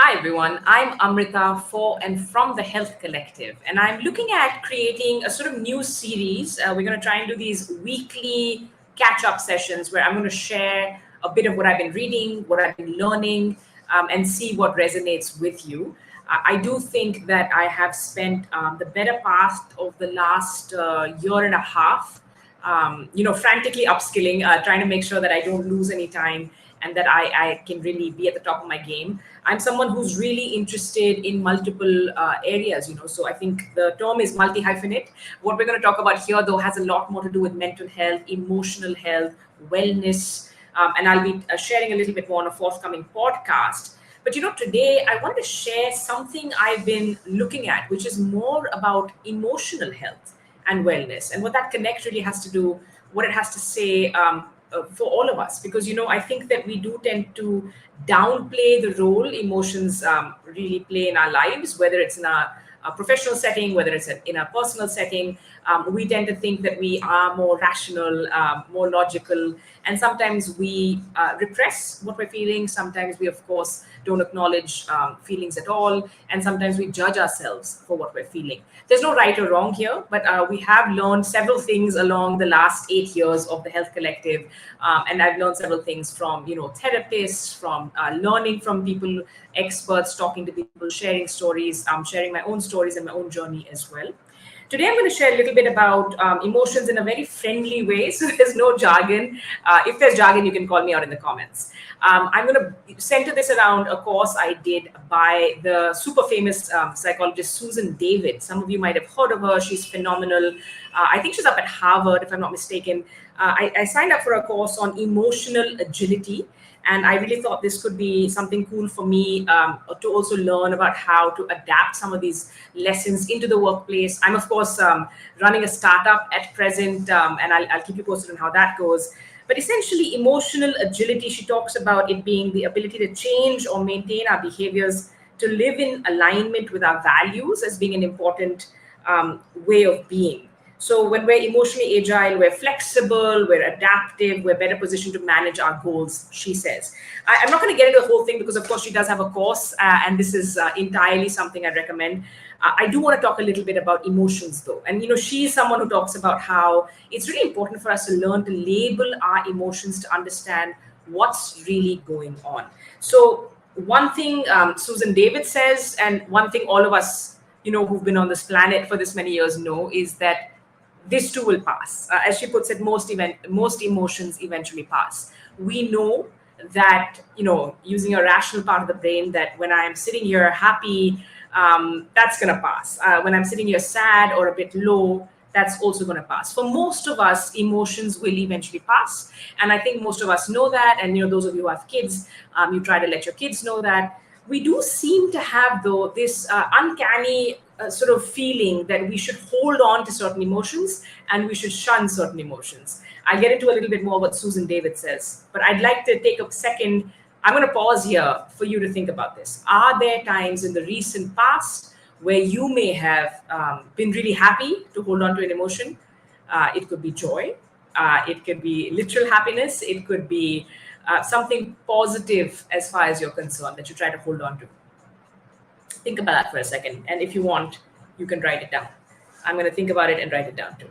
Hi everyone, I'm Amrita for and from the Health Collective, and I'm looking at creating a sort of new series. We're going to try and do these weekly catch up sessions where I'm going to share a bit of what I've been reading, what I've been learning, and see what resonates with you. I do think that I have spent the better part of the last year and a half frantically upskilling, trying to make sure that I don't lose any time and that I can really be at the top of my game. I'm someone who's really interested in multiple areas. So I think the term is multi hyphenate. What we're going to talk about here, though, has a lot more to do with mental health, emotional health, wellness, and I'll be sharing a little bit more on a forthcoming podcast. But today I want to share something I've been looking at, which is more about emotional health and wellness, and what that connect really has to do, what it has to say for all of us. Because I think that we do tend to downplay the role emotions really play in our lives, whether it's in a professional setting, whether it's in a personal setting. We tend to think that we are more rational, more logical, and sometimes we repress what we're feeling. Sometimes we, of course, don't acknowledge feelings at all, and sometimes we judge ourselves for what we're feeling. There's no right or wrong here, but we have learned several things along the last 8 years of the Health Collective, and I've learned several things from therapists, from learning from people, experts, talking to people, sharing stories, sharing my own stories and my own journey as well. Today, I'm going to share a little bit about emotions in a very friendly way. So there's no jargon. If there's jargon, you can call me out in the comments. I'm going to center this around a course I did by the super famous psychologist Susan David. Some of you might have heard of her. She's phenomenal. I think she's up at Harvard, if I'm not mistaken. I signed up for a course on emotional agility. And I really thought this could be something cool for me to also learn about how to adapt some of these lessons into the workplace. I'm, of course, running a startup at present, and I'll keep you posted on how that goes. But essentially, emotional agility, she talks about it being the ability to change or maintain our behaviors to live in alignment with our values as being an important way of being. So when we're emotionally agile, we're flexible, we're adaptive, we're better positioned to manage our goals, she says. I'm not going to get into the whole thing because, of course, she does have a course, and this is entirely something I recommend. I do want to talk a little bit about emotions, though. And, she's someone who talks about how it's really important for us to learn to label our emotions to understand what's really going on. So one thing Susan David says, and one thing all of us, who've been on this planet for this many years know, is that this too will pass. As she puts it, most emotions eventually pass. We know that, using a rational part of the brain, that when I'm sitting here happy, that's going to pass. When I'm sitting here sad or a bit low, that's also going to pass. For most of us, emotions will eventually pass. And I think most of us know that. And, those of you who have kids, you try to let your kids know that. We do seem to have, though, this uncanny sort of feeling that we should hold on to certain emotions and we should shun certain emotions. I'll get into a little bit more what Susan David says, but I'd like to take a second. I'm going to pause here for you to think about this. Are there times in the recent past where you may have been really happy to hold on to an emotion? It could be joy. It could be literal happiness. It could be something positive as far as you're concerned that you try to hold on to. Think about that for a second. And if you want, you can write it down. I'm going to think about it and write it down too.